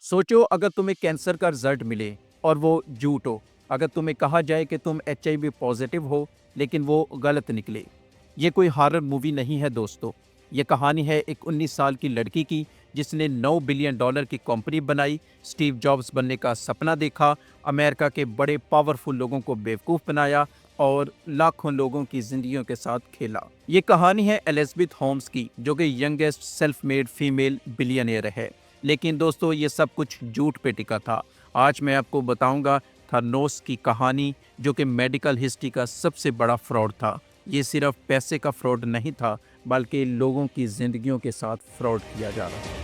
सोचो अगर तुम्हें कैंसर का रिजल्ट मिले और वो झूठ हो। अगर तुम्हें कहा जाए कि तुम एचआईवी पॉजिटिव हो लेकिन वो गलत निकले। ये कोई हॉरर मूवी नहीं है दोस्तों। ये कहानी है एक 19 साल की लड़की की जिसने 9 बिलियन डॉलर की कंपनी बनाई, स्टीव जॉब्स बनने का सपना देखा, अमेरिका के बड़े पावरफुल लोगों को बेवकूफ़ बनाया और लाखों लोगों की जिंदगियों के साथ खेला। ये कहानी है एलिजाबेथ होम्स की, जो कि youngest self made female billionaire है। लेकिन दोस्तों ये सब कुछ झूठ पे टिका था। आज मैं आपको बताऊंगा थर्नोस की कहानी, जो कि मेडिकल हिस्ट्री का सबसे बड़ा फ्रॉड था। ये सिर्फ पैसे का फ्रॉड नहीं था, बल्कि लोगों की जिंदगियों के साथ फ्रॉड किया जा रहा था।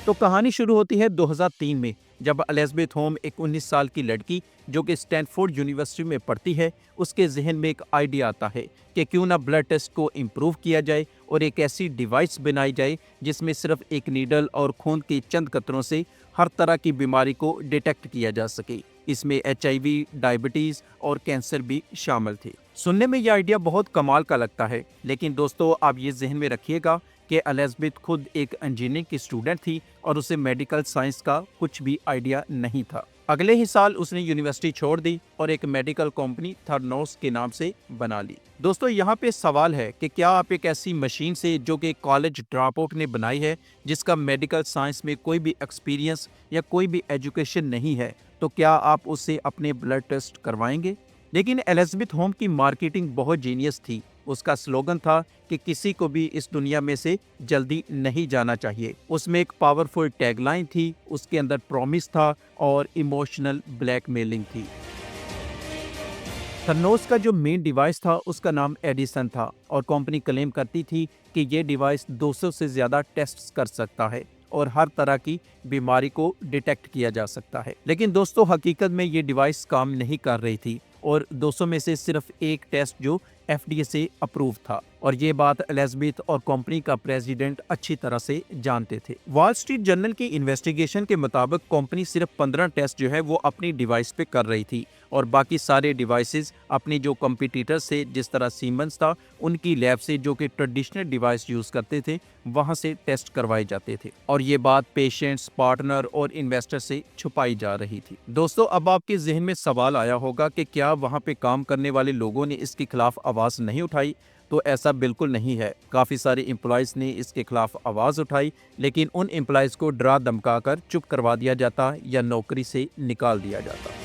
तो कहानी शुरू होती है 2003 में, जब एलिजाबेथ होम, एक 19 साल की लड़की जो कि स्टैनफोर्ड यूनिवर्सिटी में पढ़ती है, उसके जहन में एक आइडिया आता है कि क्यों ना ब्लड टेस्ट को इम्प्रूव किया जाए और एक ऐसी डिवाइस बनाई जाए जिसमें सिर्फ एक नीडल और खून के चंद कतरों से हर तरह की बीमारी को डिटेक्ट किया जा सके। इसमें एचआईवी, डायबिटीज और कैंसर भी शामिल थे। सुनने में यह आइडिया बहुत कमाल का लगता है, लेकिन दोस्तों आप ये जहन में रखिएगा कि एलिजाबेथ खुद एक इंजीनियरिंग की स्टूडेंट थी और उसे मेडिकल साइंस का कुछ भी आइडिया नहीं था। अगले ही साल उसने यूनिवर्सिटी छोड़ दी और एक मेडिकल कंपनी थर्नोस के नाम से बना ली। दोस्तों यहाँ पे सवाल है कि क्या आप एक ऐसी मशीन से, जो कि कॉलेज ड्रॉप आउट ने बनाई है, जिसका मेडिकल साइंस में कोई भी एक्सपीरियंस या कोई भी एजुकेशन नहीं है, तो क्या आप उससे अपने ब्लड टेस्ट करवाएंगे? लेकिन एलिजाबेथ होम की मार्केटिंग बहुत जीनियस थी। उसका स्लोगन था कि किसी को भी इस दुनिया में से जल्दी नहीं जाना चाहिए। उसमें एक पावरफुल टैगलाइन थी, उसके अंदर प्रॉमिस था और इमोशनल ब्लैकमेलिंग थी। थर्नोस का जो मेन डिवाइस था उसका नाम एडिसन था और कंपनी क्लेम करती थी कि ये डिवाइस 200 से ज़्यादा टेस्ट कर सकता है और हर तरह की बीमारी को डिटेक्ट किया जा सकता है। लेकिन दोस्तों हकीकत में ये डिवाइस काम नहीं कर रही थी और 200 में से सिर्फ एक टेस्ट जो एफडीए से अप्रूव था, और ये बात एलिजाबेथ और कंपनी का प्रेसिडेंट अच्छी तरह से जानते थे। वॉल स्ट्रीट जर्नल की इन्वेस्टिगेशन के मुताबिक कंपनी सिर्फ 15 टेस्ट जो है वो अपनी डिवाइस पे कर रही थी और बाकी सारे डिवाइसेस अपनी जो कंपटीटर्स से, जिस तरह सीमेंस था, उनकी लैब से, जो कि ट्रेडिशनल डिवाइस यूज करते थे, वहां से टेस्ट करवाए जाते थे और ये बात पेशेंट्स, पार्टनर और इन्वेस्टर से छुपाई जा रही थी। दोस्तों अब आपके जहन में सवाल आया होगा कि क्या वहां पे काम करने वाले लोगों ने इसके खिलाफ आवाज नहीं उठाई? तो ऐसा बिल्कुल नहीं है। काफ़ी सारे एम्प्लॉयज़ ने इसके खिलाफ आवाज़ उठाई, लेकिन उन एम्प्लॉयज़ को डरा धमकाकर चुप करवा दिया जाता या नौकरी से निकाल दिया जाता।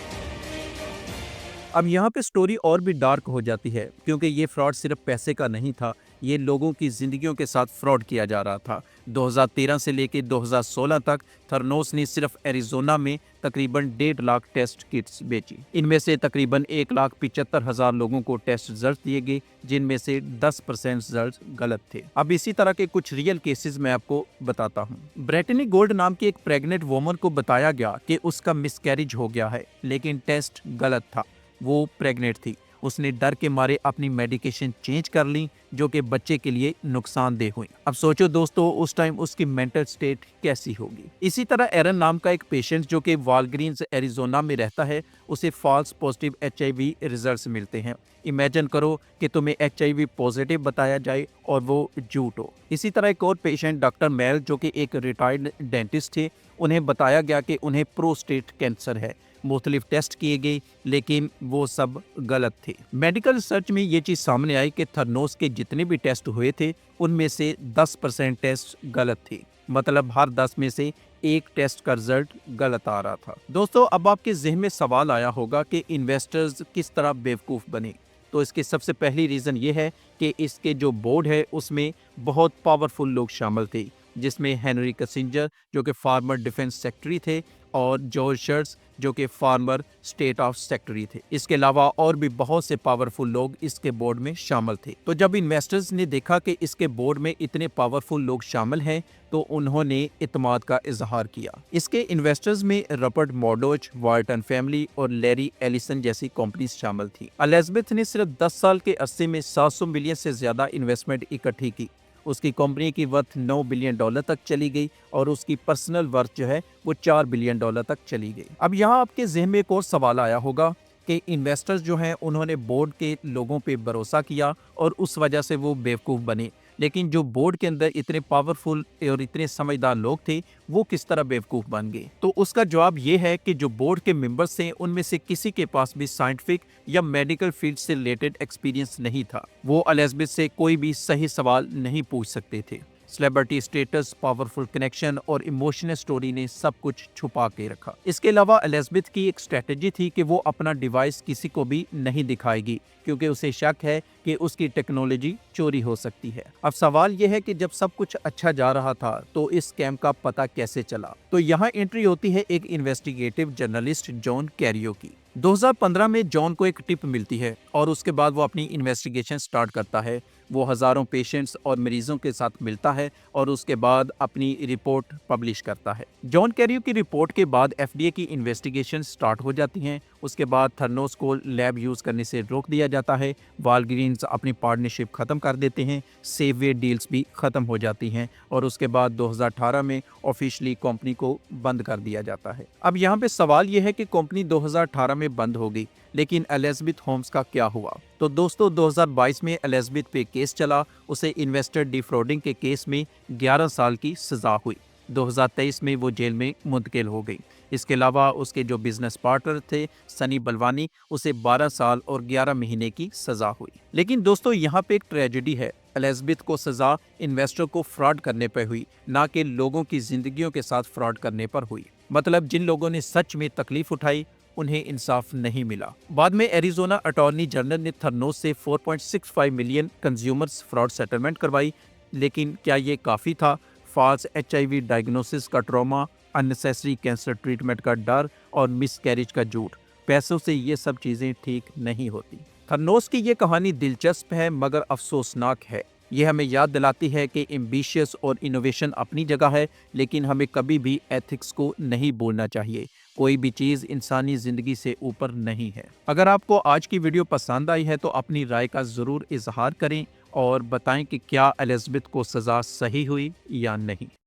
अब यहाँ पे स्टोरी और भी डार्क हो जाती है, क्योंकि ये फ्रॉड सिर्फ पैसे का नहीं था, ये लोगों की जिंदगियों के साथ फ्रॉड किया जा रहा था। 2013 से लेकर 2016 तक थर्नोस ने सिर्फ एरिजोना में तकरीबन 1.5 लाख टेस्ट किट्स बेची। इनमें से तकरीबन 1,75,000 लोगों को टेस्ट रिजल्ट दिए गए, जिनमें से 10% रिजल्ट गलत थे। अब इसी तरह के कुछ रियल केसेस मैं आपको बताता हूँ। ब्रेटनी गोल्ड नाम की एक प्रेग्नेंट वुमन को बताया गया कि उसका मिसकैरेज हो गया है, लेकिन टेस्ट गलत था। वो प्रेग्नेंट थी। उसने डर के मारे अपनी मेडिकेशन चेंज कर ली, जो कि बच्चे के लिए नुकसानदेह हुई। अब सोचो दोस्तों उस टाइम उसकी मेंटल स्टेट कैसी होगी। इसी तरह एरन नाम का एक पेशेंट, जो कि वालग्रीन्स एरिजोना में रहता है, उसे फॉल्स पॉजिटिव एचआईवी रिजल्ट्स मिलते हैं। इमेजिन करो कि तुम्हें एचआईवी पॉजिटिव बताया जाए और वो झूठ हो। इसी तरह एक और पेशेंट डॉक्टर मेल, जो कि एक रिटायर्ड डेंटिस्ट थे, उन्हें बताया गया कि उन्हें प्रोस्टेट कैंसर है। मुख्तलिफ टेस्ट किए गए, लेकिन वो सब गलत थे। मेडिकल रिसर्च में ये चीज़ सामने आई कि थर्नोस के जितने भी टेस्ट हुए थे, उनमें से 10% टेस्ट गलत थे। मतलब हर 10 में से एक टेस्ट का रिजल्ट गलत आ रहा था। दोस्तों अब आपके जहन में सवाल आया होगा कि इन्वेस्टर्स किस तरह बेवकूफ़ बने। तो इसके सबसे पहली रीज़न ये है कि इसके जो बोर्ड है उसमें बहुत पावरफुल लोग शामिल थे, जिसमें हेनरी किसिंजर, जो कि फार्मर डिफेंस सेक्रेटरी थे, और जॉर्ज शर्ट्स, जो कि फार्मर स्टेट ऑफ सेक्रेटरी थे। इसके अलावा और भी बहुत से पावरफुल लोग इसके बोर्ड में शामिल थे। तो जब इन्वेस्टर्स ने देखा कि इसके बोर्ड में इतने पावरफुल लोग शामिल हैं, तो उन्होंने इत्मीनान का इजहार किया। इसके इन्वेस्टर्स में रॉबर्ट मर्डोच, वाल्टन फैमिली और लैरी एलिसन जैसी कंपनीज शामिल थी। एलिजाबेथ ने सिर्फ 10 साल के अरसे में 700 मिलियन से ज्यादा इन्वेस्टमेंट इकट्ठी की। उसकी कंपनी की वर्थ 9 बिलियन डॉलर तक चली गई और उसकी पर्सनल वर्थ जो है वो 4 बिलियन डॉलर तक चली गई। अब यहाँ आपके जहन में एक और सवाल आया होगा कि इन्वेस्टर्स जो हैं उन्होंने बोर्ड के लोगों पे भरोसा किया और उस वजह से वो बेवकूफ़ बने। लेकिन जो बोर्ड के अंदर इतने पावरफुल और इतने समझदार लोग थे, वो किस तरह बेवकूफ़ बन गए? तो उसका जवाब ये है कि जो बोर्ड के मेंबर्स थे, उनमें से किसी के पास भी साइंटिफिक या मेडिकल फील्ड से रिलेटेड एक्सपीरियंस नहीं था। वो एलिजाबेथ से कोई भी सही सवाल नहीं पूछ सकते थे। सेलिब्रिटी स्टेटस, पावरफुल कनेक्शन और इमोशनल स्टोरी ने सब कुछ छुपा के रखा। इसके अलावा एलिजाबेथ की एक स्ट्रेटजी थी कि वो अपना डिवाइस किसी को भी नहीं दिखाएगी, क्योंकि उसे शक है कि उसकी टेक्नोलॉजी चोरी हो सकती है। अब सवाल यह है कि जब सब कुछ अच्छा जा रहा था तो इस स्कैम का पता कैसे चला? तो यहाँ एंट्री होती है एक इन्वेस्टिगेटिव जर्नलिस्ट जॉन कैरियो की। 2015 में जॉन को एक टिप मिलती है और उसके बाद वो अपनी इन्वेस्टिगेशन स्टार्ट करता है। वो हज़ारों पेशेंट्स और मरीजों के साथ मिलता है और उसके बाद अपनी रिपोर्ट पब्लिश करता है। जॉन कैरियो की रिपोर्ट के बाद एफडीए की इन्वेस्टिगेशन स्टार्ट हो जाती हैं। उसके बाद थर्नोस को लैब यूज़ करने से रोक दिया जाता है। वालग्रीन्स अपनी पार्टनरशिप ख़त्म कर देते हैं। सेफवे डील्स भी ख़त्म हो जाती हैं और उसके बाद 2018 में ऑफिशियली कंपनी को बंद कर दिया जाता है। अब यहाँ पे सवाल यह है कि कंपनी 2018 में बंद हो गई, लेकिन एलिजाबेथ होम्स का क्या हुआ? तो दोस्तों, 2022 में एलिजाबेथ पे केस चला। उसे इन्वेस्टर डिफ्रॉडिंग के केस में 11 साल की सजा हुई। 2023 में वो जेल में मुंतकिल हो गई। इसके अलावा उसके जो बिजनेस पार्टनर थे सनी बलवानी, उसे 12 साल और 11 महीने की सजा हुई। लेकिन दोस्तों, यहाँ पे एक ट्रेजेडी है। एलिजाबेथ को सजा इन्वेस्टर को फ्रॉड करने पर हुई, ना कि लोगों की जिंदगियों के साथ फ्रॉड करने पर हुई। मतलब जिन लोगों ने सच में तकलीफ उठाई, उन्हें इंसाफ नहीं मिला। बाद में एरिजोना अटॉर्नी जनरल ने थर्नोस से 4.65 मिलियन कंज्यूमर्स फ्रॉड सेटलमेंट करवाई। लेकिन क्या ये काफ़ी था? फॉल्स एचआईवी डायग्नोसिस का ट्रॉमा, अननेसेसरी कैंसर ट्रीटमेंट का डर और मिसकैरेज का झूठ, पैसों से ये सब चीज़ें ठीक नहीं होती। थर्नोस की ये कहानी दिलचस्प है मगर अफसोसनाक है। ये हमें याद दिलाती है कि एम्बिशियस और इनोवेशन अपनी जगह है, लेकिन हमें कभी भी एथिक्स को नहीं भूलना चाहिए। कोई भी चीज़ इंसानी ज़िंदगी से ऊपर नहीं है। अगर आपको आज की वीडियो पसंद आई है तो अपनी राय का ज़रूर इजहार करें और बताएं कि क्या एलिजाबेथ को सज़ा सही हुई या नहीं।